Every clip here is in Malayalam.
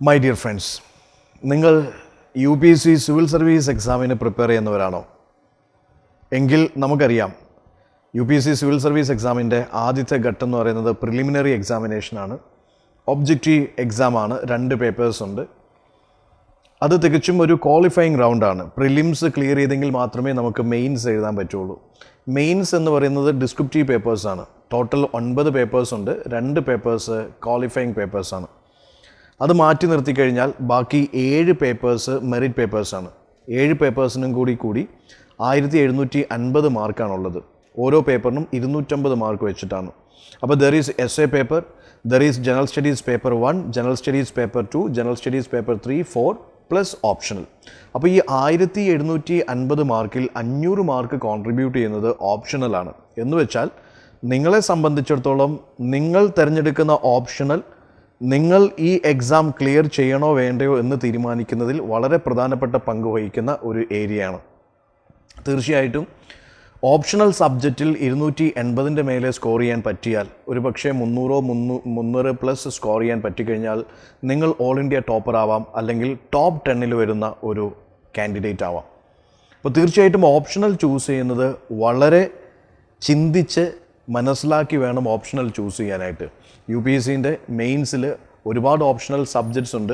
My dear friends, നിങ്ങൾ UPSC സിവിൽ സർവീസ് എക്സാമിന് പ്രിപ്പയർ ചെയ്യുന്നവരാണോ? എങ്കിൽ നമുക്കറിയാം UPSC സിവിൽ സർവീസ് എക്സാമിൻ്റെ ആദ്യത്തെ ഘട്ടം എന്ന് പറയുന്നത് പ്രിലിമിനറി എക്സാമിനേഷനാണ്. ഒബ്ജക്റ്റീവ് എക്സാമാണ്, 2 പേപ്പേഴ്സ് ഉണ്ട്. അത് തികച്ചും ഒരു ക്വാളിഫയിങ് റൗണ്ടാണ്. പ്രിലിംസ് ക്ലിയർ ചെയ്തെങ്കിൽ മാത്രമേ നമുക്ക് മെയിൻസ് എഴുതാൻ പറ്റുള്ളൂ. മെയിൻസ് എന്ന് പറയുന്നത് ഡിസ്ക്രിപ്റ്റീവ് പേപ്പേഴ്സാണ്. ടോട്ടൽ 9 പേപ്പേഴ്സ് ഉണ്ട്. 2 പേപ്പേഴ്സ് ക്വാളിഫയിങ് പേപ്പേഴ്സാണ്. അത് മാറ്റി നിർത്തിക്കഴിഞ്ഞാൽ ബാക്കി 7 പേപ്പേഴ്സ് മെറിറ്റ് പേപ്പേഴ്സാണ്. 7 പേപ്പേഴ്സിനും കൂടി 1750 മാർക്കാണുള്ളത്. ഓരോ പേപ്പറിനും 250 മാർക്ക് വെച്ചിട്ടാണ്. അപ്പോൾ there is essay paper, there is general studies paper 1, general studies paper 2, general studies paper 3, 4 plus optional. അപ്പോൾ ഈ 1750 മാർക്കിൽ 500 മാർക്ക് കോൺട്രിബ്യൂട്ട് ചെയ്യുന്നത് ഓപ്ഷണലാണ്. എന്ന് വെച്ചാൽ നിങ്ങളെ സംബന്ധിച്ചിടത്തോളം നിങ്ങൾ തിരഞ്ഞെടുക്കുന്ന ഓപ്ഷണൽ നിങ്ങൾ ഈ എക്സാം ക്ലിയർ ചെയ്യണോ വേണ്ടയോ എന്ന് തീരുമാനിക്കുന്നതിൽ വളരെ പ്രധാനപ്പെട്ട പങ്ക് വഹിക്കുന്ന ഒരു ഏരിയയാണ്. തീർച്ചയായിട്ടും ഓപ്ഷണൽ സബ്ജക്റ്റിൽ 280 മേലെ സ്കോർ ചെയ്യാൻ പറ്റിയാൽ, ഒരു പക്ഷേ 300 പ്ലസ് സ്കോർ ചെയ്യാൻ പറ്റിക്കഴിഞ്ഞാൽ നിങ്ങൾ ഓൾ ഇന്ത്യ ടോപ്പർ ആവാം, അല്ലെങ്കിൽ ടോപ്പ് 10 വരുന്ന ഒരു കാൻഡിഡേറ്റ് ആവാം. അപ്പോൾ തീർച്ചയായിട്ടും ഓപ്ഷണൽ ചൂസ് ചെയ്യുന്നത് വളരെ ചിന്തിച്ച് മനസ്സിലാക്കി വേണം ഓപ്ഷണൽ ചൂസ് ചെയ്യാനായിട്ട്. UPSCൻ്റെ മെയിൻസിൽ ഒരുപാട് ഓപ്ഷണൽ സബ്ജക്ട്സ് ഉണ്ട്.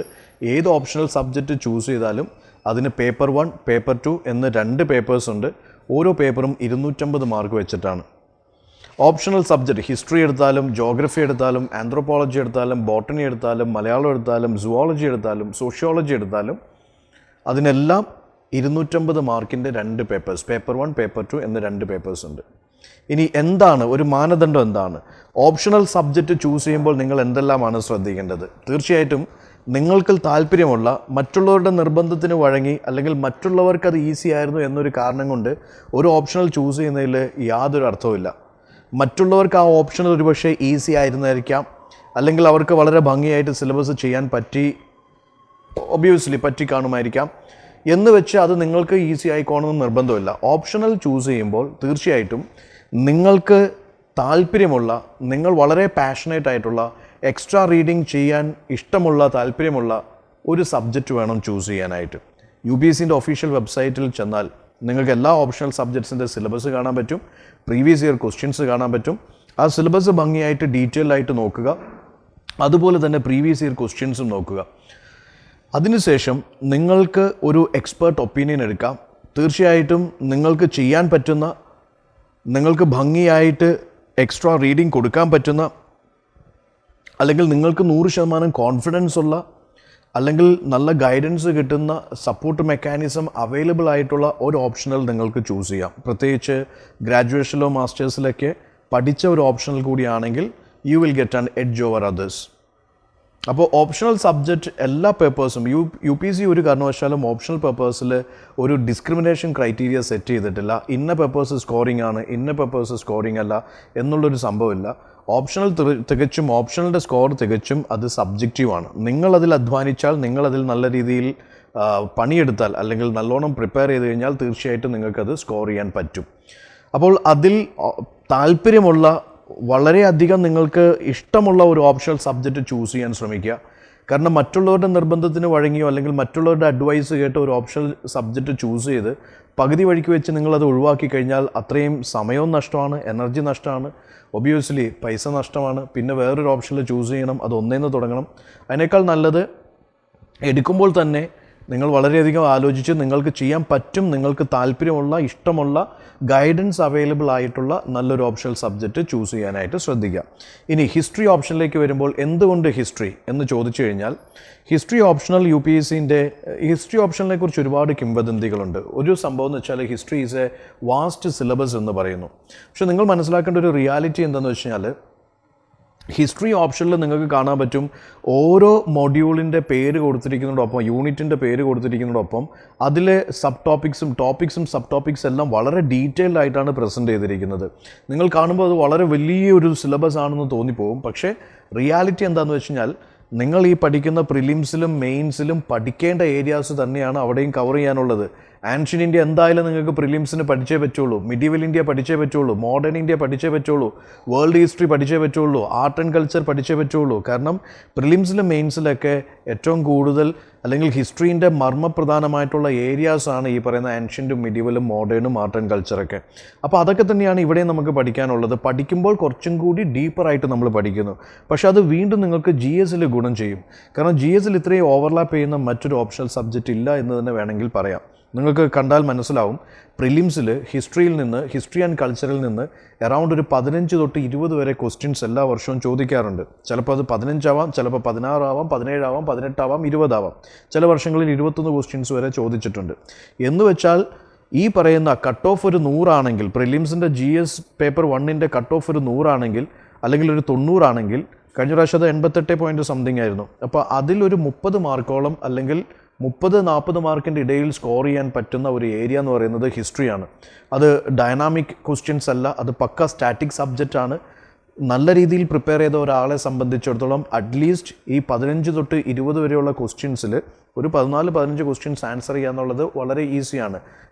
ഏത് ഓപ്ഷണൽ സബ്ജക്റ്റ് ചൂസ് ചെയ്താലും അതിന് പേപ്പർ 1, പേപ്പർ 2 എന്ന് 2 പേപ്പേഴ്സ് ഉണ്ട്. ഓരോ പേപ്പറും 250 മാർക്ക് വെച്ചിട്ടാണ്. ഓപ്ഷണൽ സബ്ജക്റ്റ് ഹിസ്റ്ററി എടുത്താലും, ജോഗ്രഫി എടുത്താലും, ആന്ത്രോപോളജി എടുത്താലും, ബോട്ടണി എടുത്താലും, മലയാളം എടുത്താലും, സുവോളജി എടുത്താലും, സോഷ്യോളജി എടുത്താലും അതിനെല്ലാം 250 മാർക്കിൻ്റെ 2 പേപ്പേഴ്സ്, പേപ്പർ 1, പേപ്പർ 2 എന്ന് 2 പേപ്പേഴ്സ് ഉണ്ട്. ഇനി എന്താണ് ഒരു മാനദണ്ഡം? എന്താണ് ഓപ്ഷണൽ സബ്ജക്റ്റ് ചൂസ് ചെയ്യുമ്പോൾ നിങ്ങൾ എന്തെല്ലാമാണ് ശ്രദ്ധിക്കേണ്ടത്? തീർച്ചയായിട്ടും നിങ്ങൾക്ക് താല്പര്യമുള്ള, മറ്റുള്ളവരുടെ നിർബന്ധത്തിന് വഴങ്ങി, അല്ലെങ്കിൽ മറ്റുള്ളവർക്ക് അത് ഈസി ആയിരുന്നു എന്നൊരു കാരണം കൊണ്ട് ഒരു ഓപ്ഷണൽ ചൂസ് ചെയ്യുന്നതിൽ യാതൊരു അർത്ഥവുമില്ല. മറ്റുള്ളവർക്ക് ആ ഓപ്ഷണൽ ഒരുപക്ഷെ ഈസി ആയിരുന്നായിരിക്കാം, അല്ലെങ്കിൽ അവർക്ക് വളരെ ഭംഗിയായിട്ട് സിലബസ് ചെയ്യാൻ പറ്റി കാണുമായിരിക്കാം. എന്ന് വെച്ച് അത് നിങ്ങൾക്ക് ഈസി ആയിക്കോണമെന്ന് നിർബന്ധമില്ല. ഓപ്ഷണൽ ചൂസ് ചെയ്യുമ്പോൾ തീർച്ചയായിട്ടും നിങ്ങൾക്ക് താല്പര്യമുള്ള, നിങ്ങൾ വളരെ പാഷനേറ്റ് ആയിട്ടുള്ള, എക്സ്ട്രാ റീഡിങ് ചെയ്യാൻ ഇഷ്ടമുള്ള, താല്പര്യമുള്ള ഒരു സബ്ജക്റ്റ് വേണം ചൂസ് ചെയ്യാനായിട്ട്. UPSCൻ്റെ ഒഫീഷ്യൽ വെബ്സൈറ്റിൽ ചെന്നാൽ നിങ്ങൾക്ക് എല്ലാ ഓപ്ഷണൽ സബ്ജക്ട്സിൻ്റെ സിലബസ് കാണാൻ പറ്റും, പ്രീവിയസ് ഇയർ ക്വസ്റ്റ്യൻസ് കാണാൻ പറ്റും. ആ സിലബസ് ഭംഗിയായിട്ട് ഡീറ്റെയിൽ ആയിട്ട് നോക്കുക. അതുപോലെ തന്നെ പ്രീവിയസ് ഇയർ ക്വസ്റ്റ്യൻസും നോക്കുക. അതിനുശേഷം നിങ്ങൾക്ക് ഒരു എക്സ്പേർട്ട് ഒപ്പീനിയൻ എടുക്കാം. തീർച്ചയായിട്ടും നിങ്ങൾക്ക് ചെയ്യാൻ പറ്റുന്ന, നിങ്ങൾക്ക് ഭംഗിയായിട്ട് എക്സ്ട്രാ റീഡിങ് കൊടുക്കാൻ പറ്റുന്ന, അല്ലെങ്കിൽ നിങ്ങൾക്ക് 100% കോൺഫിഡൻസ് ഉള്ള, അല്ലെങ്കിൽ നല്ല ഗൈഡൻസ് കിട്ടുന്ന, സപ്പോർട്ട് മെക്കാനിസം അവൈലബിൾ ആയിട്ടുള്ള ഒരു ഓപ്ഷണൽ നിങ്ങൾക്ക് ചൂസ് ചെയ്യാം. പ്രത്യേകിച്ച് ഗ്രാജുവേഷനിലോ മാസ്റ്റേഴ്സിലൊക്കെ പഠിച്ച ഒരു ഓപ്ഷണൽ കൂടിയാണെങ്കിൽ you will get an edge over others. അപ്പോൾ ഓപ്ഷണൽ സബ്ജക്റ്റ് എല്ലാ പേപ്പേഴ്സും UPSC ഒരു കാരണവശാലും ഓപ്ഷണൽ പേപ്പേഴ്സിൽ ഒരു ഡിസ്ക്രിമിനേഷൻ ക്രൈറ്റീരിയ സെറ്റ് ചെയ്തിട്ടില്ല. ഇന്ന പേപ്പേഴ്സ് സ്കോറിംഗ് ആണ്, ഇന്ന പേപ്പേഴ്സ് സ്കോറിംഗ് അല്ല എന്നുള്ളൊരു സംഭവമില്ല. ഓപ്ഷണൽ തികച്ചും, ഓപ്ഷണലിൻ്റെ സ്കോർ തികച്ചും അത് സബ്ജക്റ്റീവാണ്. നിങ്ങളതിൽ അധ്വാനിച്ചാൽ, നിങ്ങളതിൽ നല്ല രീതിയിൽ പണിയെടുത്താൽ, അല്ലെങ്കിൽ നല്ലോണം പ്രിപ്പയർ ചെയ്ത് കഴിഞ്ഞാൽ തീർച്ചയായിട്ടും നിങ്ങൾക്കത് സ്കോർ ചെയ്യാൻ പറ്റും. അപ്പോൾ അതിൽ താല്പര്യമുള്ള, വളരെയധികം നിങ്ങൾക്ക് ഇഷ്ടമുള്ള ഒരു ഓപ്ഷണൽ സബ്ജക്റ്റ് ചൂസ് ചെയ്യാൻ ശ്രമിക്കുക. കാരണം മറ്റുള്ളവരുടെ നിർബന്ധത്തിന് വഴങ്ങിയോ, അല്ലെങ്കിൽ മറ്റുള്ളവരുടെ അഡ്വൈസ് കേട്ട് ഒരു ഓപ്ഷണൽ സബ്ജക്റ്റ് ചൂസ് ചെയ്ത് പകുതി വഴിക്ക് വെച്ച് നിങ്ങളത് ഒഴിവാക്കി കഴിഞ്ഞാൽ അത്രയും സമയവും നഷ്ടമാണ്, എനർജി നഷ്ടമാണ്, ഒബ്വിയസ്ലി പൈസ നഷ്ടമാണ്. പിന്നെ വേറൊരു ഓപ്ഷനിൽ ചൂസ് ചെയ്യണം, അത് ഒന്നേന്ന് തുടങ്ങണം. അതിനേക്കാൾ നല്ലത് എടുക്കുമ്പോൾ തന്നെ നിങ്ങൾ വളരെയധികം ആലോചിച്ച് നിങ്ങൾക്ക് ചെയ്യാൻ പറ്റും, നിങ്ങൾക്ക് താല്പര്യമുള്ള, ഇഷ്ടമുള്ള, ഗൈഡൻസ് അവൈലബിൾ ആയിട്ടുള്ള നല്ലൊരു ഓപ്ഷണൽ സബ്ജക്റ്റ് ചൂസ് ചെയ്യാനായിട്ട് ശ്രദ്ധിക്കുക. ഇനി ഹിസ്റ്ററി ഓപ്ഷനിലേക്ക് വരുമ്പോൾ എന്തുകൊണ്ട് ഹിസ്റ്ററി എന്ന് ചോദിച്ചു കഴിഞ്ഞാൽ, ഹിസ്റ്ററി ഓപ്ഷണൽ UPSCൻ്റെ ഹിസ്റ്ററി ഓപ്ഷനെ കുറിച്ച് ഒരുപാട് കിംവദന്തികളുണ്ട്. ഒരു സംഭവം എന്ന് വെച്ചാൽ history is a vast syllabus എന്ന് പറയുന്നു. പക്ഷേ നിങ്ങൾ മനസ്സിലാക്കേണ്ട ഒരു റിയാലിറ്റി എന്താണെന്ന് വെച്ച് കഴിഞ്ഞാൽ, ഹിസ്റ്ററി ഓപ്ഷനിൽ നിങ്ങൾക്ക് കാണാൻ പറ്റും ഓരോ മൊഡ്യൂളിൻ്റെ പേര് കൊടുത്തിരിക്കുന്നതോടൊപ്പം, യൂണിറ്റിൻ്റെ പേര് കൊടുത്തിരിക്കുന്നതോടൊപ്പം അതിലെ ടോപ്പിക്സും സബ് ടോപ്പിക്സ് എല്ലാം വളരെ ഡീറ്റെയിൽഡ് ആയിട്ടാണ് പ്രസൻറ്റ് ചെയ്തിരിക്കുന്നത്. നിങ്ങൾ കാണുമ്പോൾ അത് വളരെ വലിയൊരു സിലബസ് ആണെന്ന് തോന്നിപ്പോകും. പക്ഷേ റിയാലിറ്റി എന്താണെന്ന് വെച്ച് കഴിഞ്ഞാൽ, നിങ്ങൾ ഈ പഠിക്കുന്ന പ്രിലിംസിലും മെയിൻസിലും പഠിക്കേണ്ട ഏരിയാസ് തന്നെയാണ് അവിടെയും കവർ ചെയ്യാനുള്ളത്. ആൻഷ്യൻ ഇന്ത്യ എന്തായാലും നിങ്ങൾക്ക് പ്രിലിംസിന് പഠിച്ചേ പറ്റുള്ളൂ, മിഡീവൽ ഇന്ത്യ പഠിച്ചേ പറ്റുള്ളൂ, മോഡേൺ ഇന്ത്യ പഠിച്ചേ പറ്റുള്ളൂ, വേൾഡ് ഹിസ്റ്ററി പഠിച്ചേ പറ്റുള്ളൂ, ആർട്ട് ആൻഡ് കൾച്ചർ പഠിച്ചേ പറ്റുള്ളൂ. കാരണം പ്രിലിംസിലും മെയിൻസിലൊക്കെ ഏറ്റവും കൂടുതൽ അല്ലെങ്കിൽ ഹിസ്റ്ററീൻ്റെ മർമ്മപ്രധാനമായിട്ടുള്ള ഏരിയാസാണ് ഈ പറയുന്ന ആൻഷ്യൻറ്റും മിഡീവലും മോഡേണും ആർട്ട് ആൻഡ് കൾച്ചറൊക്കെ. അപ്പോൾ അതൊക്കെ തന്നെയാണ് ഇവിടെ നമുക്ക് പഠിക്കാനുള്ളത്. പഠിക്കുമ്പോൾ കുറച്ചും കൂടി ഡീപ്പറായിട്ട് നമ്മൾ പഠിക്കുന്നു. പക്ഷേ അത് വീണ്ടും നിങ്ങൾക്ക് ജി എസിൽ ഗുണം ചെയ്യും. കാരണം ജി എസിൽ ഇത്രയും ഓവർലാപ്പ് ചെയ്യുന്ന മറ്റൊരു ഓപ്ഷണൽ സബ്ജക്റ്റ് ഇല്ല എന്ന് തന്നെ വേണമെങ്കിൽ പറയാം. നിങ്ങൾക്ക് കണ്ടാൽ മനസ്സിലാവും, പ്രിലിംസിൽ ഹിസ്റ്ററിയിൽ നിന്ന്, ഹിസ്റ്ററി ആൻഡ് കൾച്ചറിൽ നിന്ന് അറൗണ്ട് ഒരു 15 തൊട്ട് 20 വരെ ക്വസ്റ്റ്യൻസ് എല്ലാ വർഷവും ചോദിക്കാറുണ്ട്. ചിലപ്പോൾ അത് 15 ആവാം, ചിലപ്പോൾ 16 ആവാം, 17 ആവാം, 18 ആവാം, 20 ആവാം. ചില വർഷങ്ങളിൽ 21 ക്വസ്റ്റ്യൻസ് വരെ ചോദിച്ചിട്ടുണ്ട്. എന്ന് വെച്ചാൽ ഈ പറയുന്ന കട്ട് ഓഫ് ഒരു 100 ആണെങ്കിൽ, പ്രിലിംസിൻ്റെ ജി എസ് പേപ്പർ 1ൻ്റെ കട്ട് ഓഫ് ഒരു 100 ആണെങ്കിൽ, അല്ലെങ്കിൽ ഒരു 90 ആണെങ്കിൽ, കഴിഞ്ഞ പ്രാവശ്യം അത് 88 പോയിൻറ്റ് സംതിങ് ആയിരുന്നു. അപ്പോൾ അതിലൊരു 30 മാർക്കോളം അല്ലെങ്കിൽ 30-40 മാർക്കിൻ്റെ ഇടയിൽ സ്കോർ ചെയ്യാൻ പറ്റുന്ന ഒരു ഏരിയ എന്ന് പറയുന്നത് ഹിസ്റ്ററിയാണ്. അത് ഡൈനാമിക് ക്വസ്റ്റ്യൻസ് അല്ല, അത് പക്ക സ്റ്റാറ്റിക് സബ്ജക്റ്റാണ്. നല്ല രീതിയിൽ പ്രിപ്പയർ ചെയ്ത ഒരാളെ സംബന്ധിച്ചിടത്തോളം അറ്റ്ലീസ്റ്റ് ഈ 15 തൊട്ട് 20 വരെയുള്ള ക്വസ്റ്റ്യൻസിൽ ഒരു 14-15 ക്വസ്റ്റ്യൻസ് ആൻസർ ചെയ്യുക എന്നുള്ളത് വളരെ ഈസിയാണ്.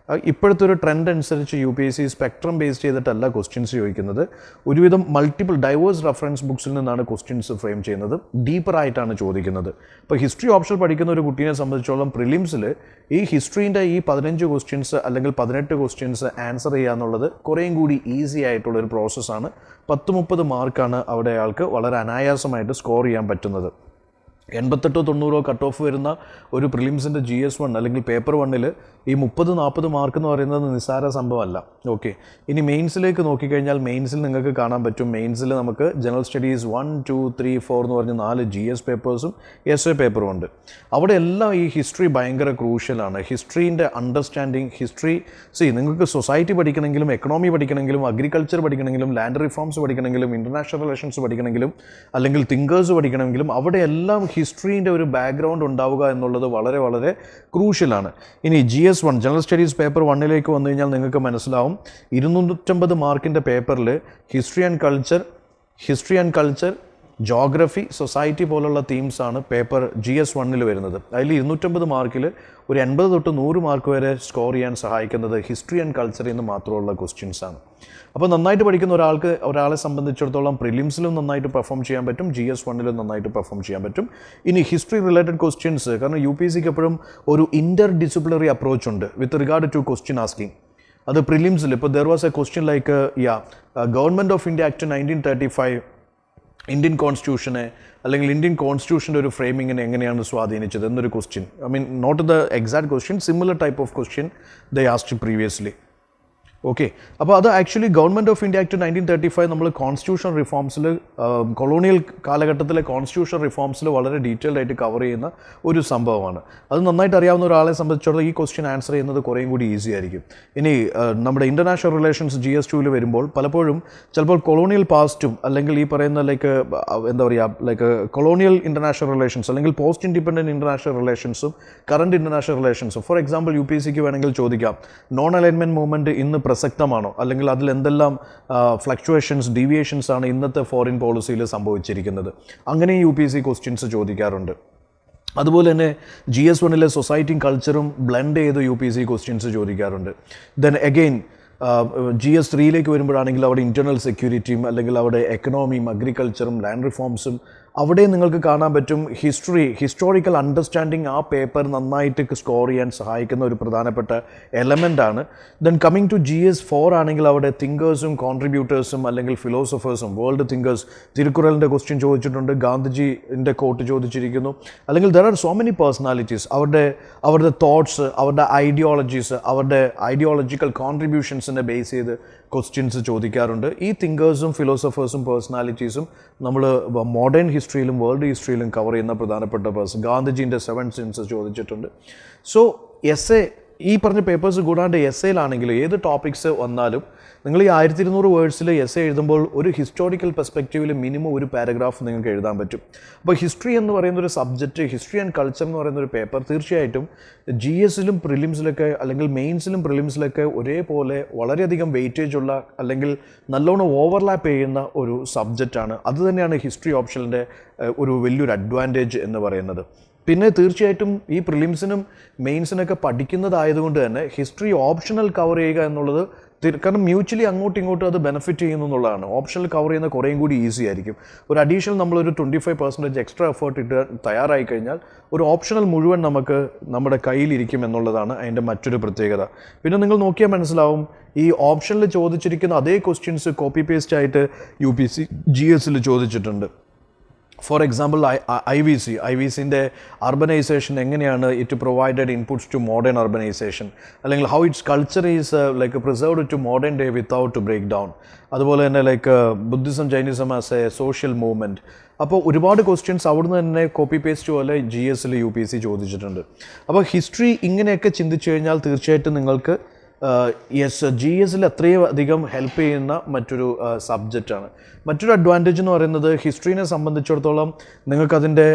ഇപ്പോഴത്തെ ഒരു ട്രെൻഡ് അനുസരിച്ച് UPSC സ്പെക്ട്രം ബേസ് ചെയ്തിട്ടല്ല ക്വസ്റ്റ്യൻസ് ചോദിക്കുന്നത്. ഒരുവിധം മൾട്ടിപ്പിൾ ഡൈവേഴ്സ് റെഫറൻസ് ബുക്സിൽ നിന്നാണ് ക്വസ്റ്റ്യൻസ് ഫ്രെയിം ചെയ്യുന്നത്, ഡീപ്പറായിട്ടാണ് ചോദിക്കുന്നത്. ഇപ്പോൾ ഹിസ്റ്ററി ഓപ്ഷൻ പഠിക്കുന്ന ഒരു കുട്ടീനെ സംബന്ധിച്ചോളം പ്രിലിംസിൽ ഈ ഹിസ്റ്ററീൻ്റെ ഈ 15 ക്വസ്റ്റ്യൻസ് അല്ലെങ്കിൽ 18 ക്വസ്റ്റ്യൻസ് ആൻസർ ചെയ്യുക എന്നുള്ളത് കുറേയും കൂടി ഈസി ആയിട്ടുള്ളൊരു പ്രോസസ്സാണ്. 10-30 മാർക്കാണ് അവിടെ അയാൾക്ക് വളരെ അനായാസമായിട്ട് സ്കോർ ചെയ്യാൻ പറ്റുന്നത്. 88-90 കട്ട് ഓഫ് വരുന്ന ഒരു പ്രിലിംസിൻ്റെ GS1 അല്ലെങ്കിൽ പേപ്പർ 1ൽ ഈ 30-40 മാർക്ക് എന്ന് പറയുന്നത് നിസ്സാര സംഭവമല്ല. ഓക്കെ, ഇനി മെയിൻസിലേക്ക് നോക്കിക്കഴിഞ്ഞാൽ മെയിൻസിൽ നിങ്ങൾക്ക് കാണാൻ പറ്റും, മെയിൻസിൽ നമുക്ക് ജനറൽ സ്റ്റഡീസ് 1, 2, 3, 4 എന്ന് പറഞ്ഞ് 4 GS പേപ്പേഴ്സും SA പേപ്പറും ഉണ്ട്. അവിടെ എല്ലാം ഈ ഹിസ്റ്ററി ഭയങ്കര ക്രൂഷ്യലാണ്. ഹിസ്റ്ററീൻ്റെ അണ്ടർസ്റ്റാൻഡിങ്, ഹിസ്റ്ററി നിങ്ങൾക്ക് സൊസൈറ്റി പഠിക്കണമെങ്കിലും, എക്കണോമി പഠിക്കണമെങ്കിലും, അഗ്രികൾച്ചർ പഠിക്കണമെങ്കിലും, ലാൻഡ് റിഫോംസ് പഠിക്കണമെങ്കിലും, ഇൻ്റർനാഷണൽ റിലേഷൻസ് പഠിക്കണമെങ്കിലും, അല്ലെങ്കിൽ തിങ്കേഴ്സ് പഠിക്കണമെങ്കിലും, അവിടെ എല്ലാം ഹിസ്റ്ററീൻ്റെ ഒരു ബാക്ക്ഗ്രൗണ്ട് ഉണ്ടാവുക എന്നുള്ളത് വളരെ വളരെ ക്രൂഷ്യലാണ്. ഇനി GS1 ജനറൽ സ്റ്റഡീസ് പേപ്പർ 1ലേക്ക് വന്നു കഴിഞ്ഞാൽ നിങ്ങൾക്ക് മനസ്സിലാവും, 250 മാർക്കിൻ്റെ പേപ്പറിൽ history and culture, geography, society പോലുള്ള തീംസാണ് പേപ്പർ GS1ൽ വരുന്നത്. അതിൽ 250 മാർക്കിൽ ഒരു 80 തൊട്ട് 100 മാർക്ക് വരെ സ്കോർ ചെയ്യാൻ സഹായിക്കുന്നത് ഹിസ്റ്ററി ആൻഡ് കൾച്ചറിൽ നിന്ന് മാത്രമുള്ള ക്വസ്റ്റ്യൻസാണ്. അപ്പോൾ നന്നായിട്ട് പഠിക്കുന്ന ഒരാളെ സംബന്ധിച്ചിടത്തോളം പ്രിലിംസിലും നന്നായിട്ട് പെർഫോം ചെയ്യാൻ പറ്റും, GS1ലും നന്നായിട്ട് പെർഫോം ചെയ്യാൻ പറ്റും. ഇനി ഹിസ്റ്ററി റിലേറ്റഡ് ക്വസ്റ്റ്യൻസ്, കാരണം UPSCക്ക് എപ്പോഴും ഒരു ഇൻ്റർ ഡിസിപ്ലിനറി അപ്രോച്ച് ഉണ്ട് with regard to question asking. അത് പ്രിലിംസിൽ ഇപ്പോൾ there was a question like government of India act 1935 Indian കോൺസ്റ്റിറ്റ്യൂഷനെ അല്ലെങ്കിൽ ഇന്ത്യൻ കോൺസ്റ്റിറ്റ്യൂഷൻ്റെ ഒരു ഫ്രെയിമിങ്ങിനെ എങ്ങനെയാണ് സ്വാധീനിച്ചത് എന്നൊരു question. I mean not the exact question, similar type of question they asked previously. Okay, അപ്പോൾ അത് actually government of India act 1935 നമ്മൾ കോൺസ്റ്റിറ്റ്യൂഷൻ റിഫോംസിൽ, കൊളോണിയൽ കാലഘട്ടത്തിലെ കോൺസ്റ്റിറ്റ്യൂഷൻ റിഫോംസിൽ വളരെ ഡീറ്റെയിൽഡ് ആയിട്ട് കവർ ചെയ്യുന്ന ഒരു സംഭവമാണ്. അത് നന്നായിട്ട് അറിയാവുന്ന ഒരാളെ സംബന്ധിച്ചിടത്തോളം ഈ ക്വസ്റ്റ്യൻ ആൻസർ ചെയ്യുന്നത് കുറേയും കൂടി ഈസി ആയിരിക്കും. ഇനി നമ്മുടെ ഇൻ്റർനാഷണൽ റിലേഷൻസ് GS2ൽ വരുമ്പോൾ പലപ്പോഴും ചിലപ്പോൾ കൊളോണിയൽ പാസ്റ്റും അല്ലെങ്കിൽ ഈ പറയുന്ന ലൈക്ക് കൊളോണിയൽ ഇൻ്റർനാഷണൽ റിലേഷൻസ് അല്ലെങ്കിൽ പോസ്റ്റ് ഇൻഡിപെൻഡൻറ്റ് ഇൻ്റർനാഷണൽ റിലേഷൻസും കറണ്ട് ഇൻ്റർനാഷണൽ റിലേഷൻസും, ഫോർ എക്സാമ്പിൾ UPSCക്ക് വേണമെങ്കിൽ ചോദിക്കാം, നോൺ അലൈൻമെൻറ്റ് മൂവ്മെൻറ്റ് ഇന്ന് പ്രസക്തമാണോ, അല്ലെങ്കിൽ അതിൽ എന്തെല്ലാം ഫ്ലക്ച്വേഷൻസ്, ഡീവിയേഷൻസ് ആണ് ഇന്നത്തെ ഫോറിൻ പോളിസിയിൽ സംഭവിച്ചിരിക്കുന്നത്. അങ്ങനെ UPSC ക്വസ്റ്റ്യൻസ് ചോദിക്കാറുണ്ട്. അതുപോലെ തന്നെ GS1ലെ സൊസൈറ്റിയും കൾച്ചറും ബ്ലെൻഡ് ചെയ്ത് UPSC ക്വസ്റ്റ്യൻസ് ചോദിക്കാറുണ്ട്. ദെൻ അഗെയിൻ GS3ലേക്ക് വരുമ്പോഴാണെങ്കിൽ അവിടെ ഇൻറ്റേർണൽ സെക്യൂരിറ്റിയും അല്ലെങ്കിൽ അവിടെ എക്കണോമിയും അഗ്രികൾച്ചറും ലാൻഡ് റിഫോംസും അവിടെ നിങ്ങൾക്ക് കാണാൻ പറ്റും ഹിസ്റ്റോറിക്കൽ അണ്ടർസ്റ്റാൻഡിങ് ആ പേപ്പർ നന്നായിട്ട് സ്കോർ ചെയ്യാൻ സഹായിക്കുന്ന ഒരു പ്രധാനപ്പെട്ട എലമെൻ്റാണ്. ദെൻ കമ്മിങ് ടു GS4 ആണെങ്കിൽ അവിടെ തിങ്കേഴ്സും കോൺട്രിബ്യൂട്ടേഴ്സും അല്ലെങ്കിൽ ഫിലോസഫേഴ്സും, വേൾഡ് തിങ്കേഴ്സ്, തിരുക്കുറലിൻ്റെ ക്വസ്റ്റ്യൻ ചോദിച്ചിട്ടുണ്ട്, ഗാന്ധിജിൻ്റെ കോട്ട് ചോദിച്ചിരിക്കുന്നു, അല്ലെങ്കിൽ there are so many personalities, അവരുടെ തോട്ട്സ്, അവരുടെ ഐഡിയോളജീസ്, അവരുടെ ഐഡിയോളജിക്കൽ കോൺട്രിബ്യൂഷൻസിനെ ബേസ് ചെയ്ത് ക്വസ്റ്റ്യൻസ് ചോദിക്കാറുണ്ട്. ഈ തിങ്കേഴ്സും ഫിലോസഫേഴ്സും പേഴ്സണാലിറ്റീസും നമ്മൾ മോഡേൺ ഹിസ്റ്ററിയിലും വേൾഡ് ഹിസ്റ്ററിയിലും കവർ ചെയ്യുന്ന പ്രധാനപ്പെട്ട ഗാന്ധിജീൻ്റെ 7 സിൻസ് ചോദിച്ചിട്ടുണ്ട്. സോ ഈ പറഞ്ഞ പേപ്പേഴ്സ് കൂടാണ്ട് എസ്സേയിലാണെങ്കിൽ ഏത് ടോപ്പിക്സ് വന്നാലും നിങ്ങൾ ഈ 1200 വേർഡ്സിൽ എസ്സേ എഴുതുമ്പോൾ ഒരു ഹിസ്റ്റോറിക്കൽ പെർസ്പെക്റ്റീവിൽ മിനിമം ഒരു പാരഗ്രാഫ് നിങ്ങൾക്ക് എഴുതാൻ പറ്റും. അപ്പോൾ ഹിസ്റ്ററി എന്ന് പറയുന്നൊരു സബ്ജക്റ്റ്, ഹിസ്റ്ററി ആൻഡ് കൾച്ചർ എന്ന് പറയുന്നൊരു പേപ്പർ തീർച്ചയായിട്ടും GSലും പ്രിലിംസിലൊക്കെ അല്ലെങ്കിൽ മെയിൻസിലും പ്രിലിംസിലൊക്കെ ഒരേപോലെ വളരെയധികം വെയിറ്റേജ് ഉള്ള അല്ലെങ്കിൽ നല്ലോണം ഓവർലാപ്പ് ചെയ്യുന്ന ഒരു സബ്ജക്റ്റാണ്. അതുതന്നെയാണ് ഹിസ്റ്ററി ഓപ്ഷനിൻ്റെ ഒരു വലിയൊരു അഡ്വാൻറ്റേജ് എന്ന് പറയുന്നത്. പിന്നെ തീർച്ചയായിട്ടും ഈ പ്രിലിംസിനും മെയിൻസിനൊക്കെ പഠിക്കുന്നതായതുകൊണ്ട് തന്നെ ഹിസ്റ്ററി ഓപ്ഷണൽ കവർ ചെയ്യുക എന്നുള്ളത് കാരണം മ്യൂച്വലി അങ്ങോട്ടും ഇങ്ങോട്ടും അത് ബെനിഫിറ്റ് ചെയ്യുന്നു എന്നുള്ളതാണ്. ഓപ്ഷണൽ കവർ ചെയ്യുന്ന കുറേയും കൂടി ഈസി ആയിരിക്കും. ഒരു അഡീഷണൽ നമ്മളൊരു 25% എക്സ്ട്രാ എഫേർട്ട് ഇട്ട് തയ്യാറായി കഴിഞ്ഞാൽ ഒരു ഓപ്ഷണൽ മുഴുവൻ നമുക്ക് നമ്മുടെ കയ്യിലിരിക്കും എന്നുള്ളതാണ് അതിൻ്റെ മറ്റൊരു പ്രത്യേകത. പിന്നെ നിങ്ങൾ നോക്കിയാൽ മനസ്സിലാവും, ഈ ഓപ്ഷനിൽ ചോദിച്ചിരിക്കുന്ന അതേ ക്വസ്റ്റ്യൻസ് കോപ്പി പേസ്റ്റ് ആയിട്ട് UPC GS ചോദിച്ചിട്ടുണ്ട്. ഫോർ എക്സാമ്പിൾ ഐ വി സിൻ്റെ അർബനൈസേഷൻ എങ്ങനെയാണ് it provided inputs to modern urbanisation, അല്ലെങ്കിൽ how its culture is like preserved to modern day without to break down. അതുപോലെ തന്നെ like Buddhism Jainism as a social movement. അപ്പോൾ ഒരുപാട് ക്വസ്റ്റ്യൻസ് അവിടുന്ന് തന്നെ കോപ്പി പേസ്റ്റ് പോലെ GS UPC ചോദിച്ചിട്ടുണ്ട്. അപ്പോൾ ഹിസ്റ്ററി ഇങ്ങനെയൊക്കെ ചിന്തിച്ചു കഴിഞ്ഞാൽ തീർച്ചയായിട്ടും നിങ്ങൾക്ക് GS അത്രയും അധികം ഹെൽപ്പ് ചെയ്യുന്ന മറ്റൊരു സബ്ജക്റ്റാണ്. മറ്റൊരു അഡ്വാൻറ്റേജ് എന്ന് പറയുന്നത് ഹിസ്റ്ററീനെ സംബന്ധിച്ചിടത്തോളം നിങ്ങൾക്കതിൻ്റെ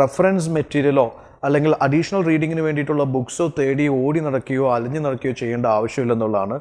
റെഫറൻസ് മെറ്റീരിയലോ അല്ലെങ്കിൽ അഡീഷണൽ റീഡിങ്ങിന് വേണ്ടിയിട്ടുള്ള ബുക്സോ തേടി ഓടി നടക്കുകയോ അലഞ്ഞു നടക്കുകയോ ചെയ്യേണ്ട ആവശ്യമില്ലെന്നുള്ളതാണ്.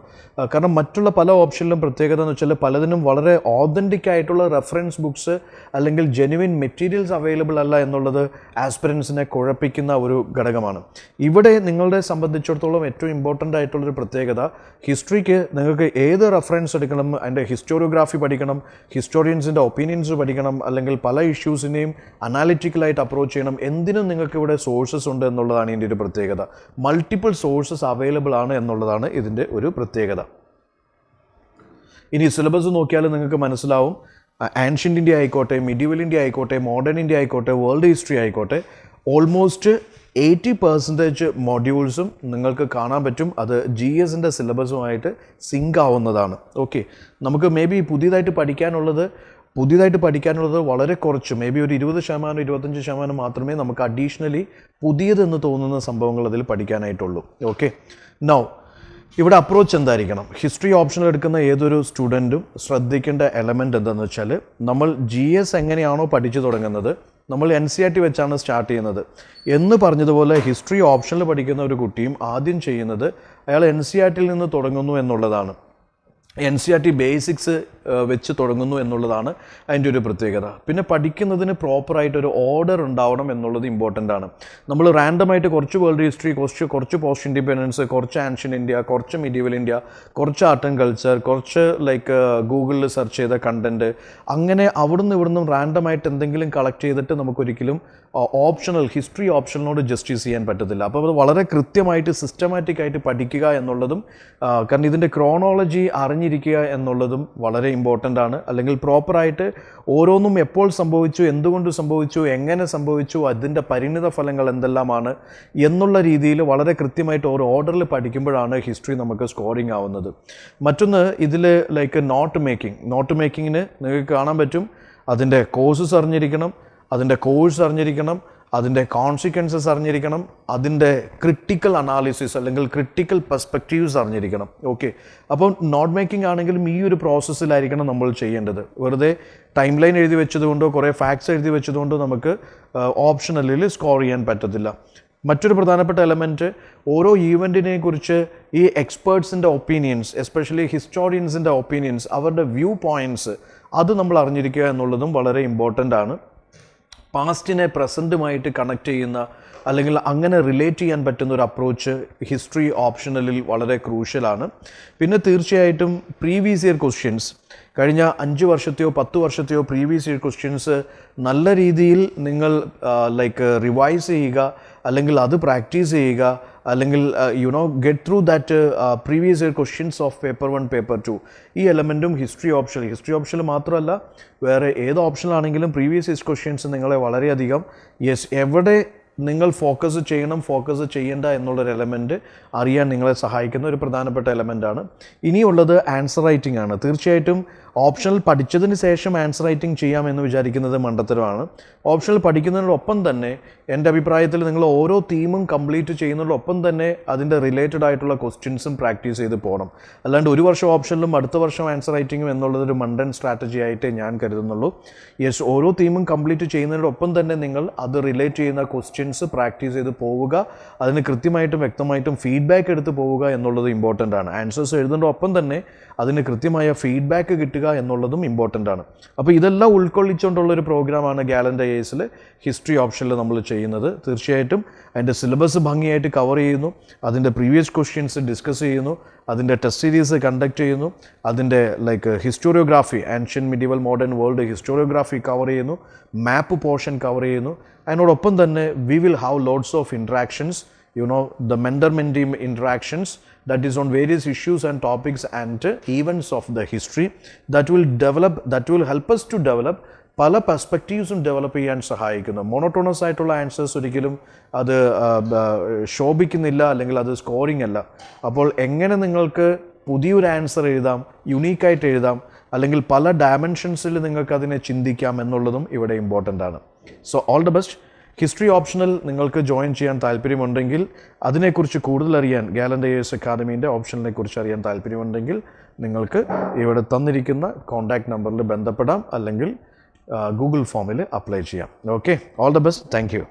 കാരണം മറ്റുള്ള പല ഓപ്ഷനിലും പ്രത്യേകത എന്ന് വെച്ചാൽ പലതിനും വളരെ ഓതൻറ്റിക് ആയിട്ടുള്ള റെഫറൻസ് ബുക്സ് അല്ലെങ്കിൽ ജെനുവിൻ മെറ്റീരിയൽസ് അവൈലബിൾ അല്ല എന്നുള്ളത് ആസ്പിരൻസിനെ കുഴപ്പിക്കുന്ന ഒരു ഘടകമാണ്. ഇവിടെ നിങ്ങളുടെ സംബന്ധിച്ചിടത്തോളം ഏറ്റവും ഇമ്പോർട്ടൻ്റ് ആയിട്ടുള്ളൊരു പ്രത്യേകത, ഹിസ്റ്ററിക്ക് നിങ്ങൾക്ക് ഏത് റെഫറൻസ് എടുക്കണം, അതിൻ്റെ ഹിസ്റ്റോറിയോഗ്രാഫി പഠിക്കണം, ഹിസ്റ്റോറിയൻസിൻ്റെ ഒപ്പീനിയൻസ് പഠിക്കണം, അല്ലെങ്കിൽ പല ഇഷ്യൂസിനെയും അനാലിറ്റിക്കലായിട്ട് അപ്രോച്ച് ചെയ്യണം. എന്തിനും നിങ്ങൾക്ക് ഇവിടെ സോഴ്സസ് ഉണ്ട് എന്നുള്ളതാണ് ഇതിൻ്റെ ഒരു പ്രത്യേകത. മൾട്ടിപ്പിൾ സോഴ്സസ് അവൈലബിൾ ആണ് എന്നുള്ളതാണ് ഇതിൻ്റെ ഒരു പ്രത്യേകത. ഇനി സിലബസ് നോക്കിയാൽ നിങ്ങൾക്ക് മനസ്സിലാവും, ആൻഷ്യൻ്റ് ഇന്ത്യ ആയിക്കോട്ടെ, മിഡീവൽ ഇന്ത്യ ആയിക്കോട്ടെ, മോഡേൺ ഇന്ത്യ ആയിക്കോട്ടെ, വേൾഡ് ഹിസ്റ്ററി ആയിക്കോട്ടെ, ഓൾമോസ്റ്റ് 80% മൊഡ്യൂൾസും നിങ്ങൾക്ക് കാണാൻ പറ്റും. അത് GSൻ്റെ സിലബസുമായിട്ട് സിങ്ക് ആവുന്നതാണ്. ഓക്കെ, നമുക്ക് മേ ബി പുതിയതായിട്ട് പഠിക്കാനുള്ളത് വളരെ കുറച്ച്, മേ ബി ഒരു 20% 25% മാത്രമേ നമുക്ക് അഡീഷണലി പുതിയതെന്ന് തോന്നുന്ന സംഭവങ്ങൾ അതിൽ പഠിക്കാനായിട്ടുള്ളൂ. ഓക്കെ, നൗ ഇവിടെ അപ്രോച്ച് എന്തായിരിക്കണം? ഹിസ്റ്ററി ഓപ്ഷണൽ എടുക്കുന്ന ഏതൊരു സ്റ്റുഡൻറ്റും ശ്രദ്ധിക്കേണ്ട എലമെൻറ്റ് എന്താണെന്ന് വെച്ചാൽ, നമ്മൾ GS എങ്ങനെയാണോ പഠിച്ചു തുടങ്ങുന്നത്, നമ്മൾ NCERT വെച്ചാണ് സ്റ്റാർട്ട് ചെയ്യുന്നത് എന്ന് പറഞ്ഞതുപോലെ ഹിസ്റ്ററി ഓപ്ഷനിൽ പഠിക്കുന്ന ഒരു കുട്ടിയും ആദ്യം ചെയ്യുന്നത് അയാൾ NCERTയിൽ നിന്ന് തുടങ്ങുന്നു എന്നുള്ളതാണ്. NCERT ബേസിക്സ് വെച്ച് തുടങ്ങുന്നു എന്നുള്ളതാണ് അതിൻ്റെ ഒരു പ്രത്യേകത. പിന്നെ പഠിക്കുന്നതിന് പ്രോപ്പറായിട്ടൊരു ഓർഡർ ഉണ്ടാവണം എന്നുള്ളത് ഇമ്പോർട്ടൻ്റ് ആണ്. നമ്മൾ റാൻഡമായിട്ട് കുറച്ച് വേൾഡ് ഹിസ്റ്ററി, കുറച്ച് പോസ്റ്റ് ഇൻഡിപെൻഡൻസ്, കുറച്ച് ആൻഷ്യൻ്റ് ഇന്ത്യ, കുറച്ച് മിഡീവൽ ഇന്ത്യ, കുറച്ച് ആർട്ട് ആൻഡ് കൾച്ചർ, കുറച്ച് ലൈക്ക് ഗൂഗിളിൽ സെർച്ച് ചെയ്ത കണ്ടൻറ്റ്, അങ്ങനെ അവിടുന്ന് ഇവിടുന്നും റാൻഡമായിട്ട് എന്തെങ്കിലും കളക്ട് ചെയ്തിട്ട് നമുക്കൊരിക്കലും ഹിസ്റ്ററി ഓപ്ഷനോട് ജസ്റ്റിസ് ചെയ്യാൻ പറ്റത്തില്ല. അപ്പോൾ അത് വളരെ കൃത്യമായിട്ട് സിസ്റ്റമാറ്റിക് ആയിട്ട് പഠിക്കുക എന്നുള്ളതും, കാരണം ഇതിൻ്റെ ക്രോണോളജി അറിഞ്ഞിരിക്കുക എന്നുള്ളതും വളരെ ഇമ്പോർട്ടൻ്റ് ആണ്. അല്ലെങ്കിൽ പ്രോപ്പറായിട്ട് ഓരോന്നും എപ്പോൾ സംഭവിച്ചു, എന്തുകൊണ്ട് സംഭവിച്ചു, എങ്ങനെ സംഭവിച്ചു, അതിൻ്റെ പരിണിത ഫലങ്ങൾ എന്തെല്ലാമാണ് എന്നുള്ള രീതിയിൽ വളരെ കൃത്യമായിട്ട് ഒരു ഓർഡറിൽ പഠിക്കുമ്പോഴാണ് ഹിസ്റ്ററി നമുക്ക് സ്കോറിങ് ആവുന്നത്. മറ്റൊന്ന് ഇതിൽ ലൈക്ക് നോട്ട് മേക്കിങ്ങിന് നിങ്ങൾക്ക് കാണാൻ പറ്റും, അതിൻ്റെ കോഴ്സസ് അറിഞ്ഞിരിക്കണം, അതിൻ്റെ കോഴ്സ് അറിഞ്ഞിരിക്കണം, അതിൻ്റെ കോൺസിക്വൻസസ് അറിഞ്ഞിരിക്കണം, അതിൻ്റെ ക്രിട്ടിക്കൽ അനാലിസിസ് അല്ലെങ്കിൽ ക്രിട്ടിക്കൽ പെർസ്പെക്റ്റീവ്സ് അറിഞ്ഞിരിക്കണം. ഓക്കെ, അപ്പോൾ നോട്ട് മേക്കിംഗ് ആണെങ്കിലും ഈ ഒരു പ്രോസസ്സിലായിരിക്കണം നമ്മൾ ചെയ്യേണ്ടത്. വെറുതെ ടൈം ലൈൻ എഴുതി വെച്ചതുകൊണ്ടോ കുറേ ഫാക്ട്സ് എഴുതി വെച്ചതുകൊണ്ടോ നമുക്ക് ഓപ്ഷണലിൽ സ്കോർ ചെയ്യാൻ പറ്റത്തില്ല. മറ്റൊരു പ്രധാനപ്പെട്ട എലമെൻറ്റ്, ഓരോ ഈവൻറ്റിനെ കുറിച്ച് ഈ എക്സ്പേർട്സിൻ്റെ ഒപ്പീനിയൻസ്, എസ്പെഷ്യലി ഹിസ്റ്റോറിയൻസിൻ്റെ ഒപ്പീനിയൻസ്, അവരുടെ വ്യൂ പോയിൻറ്റ്സ്, അത് നമ്മൾ അറിഞ്ഞിരിക്കുക എന്നുള്ളതും വളരെ ഇമ്പോർട്ടൻ്റ് ആണ്. പാസ്റ്റിനെ പ്രസൻറ്റുമായിട്ട് കണക്ട് ചെയ്യുന്ന അല്ലെങ്കിൽ അങ്ങനെ റിലേറ്റ് ചെയ്യാൻ പറ്റുന്ന ഒരു അപ്രോച്ച് ഹിസ്റ്ററി ഓപ്ഷണലിൽ വളരെ ക്രൂഷ്യലാണ്. പിന്നെ തീർച്ചയായിട്ടും പ്രീവിയസ് ഇയർ ക്വസ്റ്റ്യൻസ്, കഴിഞ്ഞ 5 വർഷത്തെയോ 10 വർഷത്തെയോ പ്രീവിയസ് ഇയർ ക്വസ്റ്റ്യൻസ് നല്ല രീതിയിൽ നിങ്ങൾ ലൈക്ക് റിവൈസ് ചെയ്യുക, അല്ലെങ്കിൽ അത് പ്രാക്ടീസ് ചെയ്യുക, അല്ലെങ്കിൽ get through that previous year questions of paper 1 paper 2. ഈ എലമെൻറ്റും ഹിസ്റ്ററി ഓപ്ഷനിൽ മാത്രമല്ല വേറെ ഏത് ഓപ്ഷനിലാണെങ്കിലും പ്രീവിയസ് ഇയർ ക്വസ്റ്റ്യൻസ് നിങ്ങളെ വളരെയധികം എവിടെ നിങ്ങൾ ഫോക്കസ് ചെയ്യണം, ഫോക്കസ് ചെയ്യേണ്ട എന്നുള്ളൊരു എലമെൻറ്റ് അറിയാൻ നിങ്ങളെ സഹായിക്കുന്ന ഒരു പ്രധാനപ്പെട്ട എലമെൻറ്റാണ്. ഇനിയുള്ളത് ആൻസർ റൈറ്റിംഗ് ആണ്. തീർച്ചയായിട്ടും ഓപ്ഷണൽ പഠിച്ചതിന് ശേഷം ആൻസർ റൈറ്റിംഗ് ചെയ്യാമെന്ന് വിചാരിക്കുന്നത് മണ്ടത്തരമാണ്. ഓപ്ഷണൽ പഠിക്കുന്നതിനോടൊപ്പം തന്നെ എൻ്റെ അഭിപ്രായത്തിൽ നിങ്ങൾ ഓരോ തീമും കംപ്ലീറ്റ് ചെയ്യുന്നതിനോടൊപ്പം തന്നെ അതിൻ്റെ റിലേറ്റഡ് ആയിട്ടുള്ള ക്വസ്റ്റ്യൻസും പ്രാക്ടീസ് ചെയ്ത് പോകണം. അല്ലാണ്ട് ഒരു വർഷം ഓപ്ഷനിലും അടുത്ത വർഷം ആൻസർ റൈറ്റിംഗും എന്നുള്ളതൊരു മണ്ടൻ സ്ട്രാറ്റജി ആയിട്ട് ഞാൻ കരുതുന്നുള്ളൂ. ഓരോ തീമും കംപ്ലീറ്റ് ചെയ്യുന്നതിനോടൊപ്പം തന്നെ നിങ്ങൾ അത് റിലേറ്റ് ചെയ്യുന്ന ക്വസ്റ്റ്യൻസ് പ്രാക്ടീസ് ചെയ്ത് പോവുക, അതിന് കൃത്യമായിട്ടും വ്യക്തമായിട്ടും ഫീഡ്ബാക്ക് എടുത്ത് പോവുക എന്നുള്ളത് ഇമ്പോർട്ടൻ്റ് ആണ്. ആൻസേഴ്സ് എഴുതുന്നതിനോടൊപ്പം തന്നെ അതിന് കൃത്യമായ ഫീഡ്ബാക്ക് കിട്ടുക നേടുക എന്നുള്ളതും ഇമ്പോർട്ടൻ്റ് ആണ്. അപ്പോൾ ഇതെല്ലാം ഉൾക്കൊള്ളിച്ചുകൊണ്ടുള്ളൊരു പ്രോഗ്രാമാണ് ഗാലൻ്റ് IASൽ ഹിസ്റ്ററി ഓപ്ഷനിൽ നമ്മൾ ചെയ്യുന്നത്. തീർച്ചയായിട്ടും അതിൻ്റെ സിലബസ് ഭംഗിയായിട്ട് കവർ ചെയ്യുന്നു, അതിൻ്റെ പ്രീവിയസ് ക്വസ്റ്റ്യൻസ് ഡിസ്കസ് ചെയ്യുന്നു, അതിൻ്റെ ടെസ്റ്റ് സീരീസ് കണ്ടക്ട് ചെയ്യുന്നു, അതിൻ്റെ historiography, ancient medieval modern world historiography cover ചെയ്യുന്നു, മാപ്പ് പോർഷൻ കവർ ചെയ്യുന്നു. അതിനോടൊപ്പം തന്നെ we will have loads of interactions, the mentor-mentee interactions that is on various issues and topics and events of the history that will help us to develop പല പെർസ്പെക്റ്റീവ്സും ഡെവലപ്പ് ചെയ്യാൻ സഹായിക്കുന്നു. മോണോട്ടോണസ് ആയിട്ടുള്ള ആൻസേഴ്സ് ഒരിക്കലും അത് ശോഭിക്കുന്നില്ല, അല്ലെങ്കിൽ അത് സ്കോറിംഗ് അല്ല. അപ്പോൾ എങ്ങനെ നിങ്ങൾക്ക് പുതിയൊരു ആൻസർ എഴുതാം, യുണീക്കായിട്ട് എഴുതാം, അല്ലെങ്കിൽ പല ഡയമെൻഷൻസിൽ നിങ്ങൾക്ക് അതിനെ ചിന്തിക്കാം എന്നുള്ളതും ഇവിടെ ഇമ്പോർട്ടൻ്റ് ആണ്. So all the best. History optional നിങ്ങൾക്ക് ജോയിൻ ചെയ്യാൻ താല്പര്യമുണ്ടെങ്കിൽ, അതിനെക്കുറിച്ച് കൂടുതൽ അറിയാൻ, ഗാലൻ്റ് IAS അക്കാദമീൻ്റെ ഓപ്ഷനിനെ കുറിച്ച് അറിയാൻ താല്പര്യമുണ്ടെങ്കിൽ നിങ്ങൾക്ക് ഇവിടെ തന്നിരിക്കുന്ന കോൺടാക്റ്റ് നമ്പറിൽ ബന്ധപ്പെടാം, അല്ലെങ്കിൽ ഗൂഗിൾ ഫോമിൽ അപ്ലൈ ചെയ്യാം. Okay, all the best. Thank you.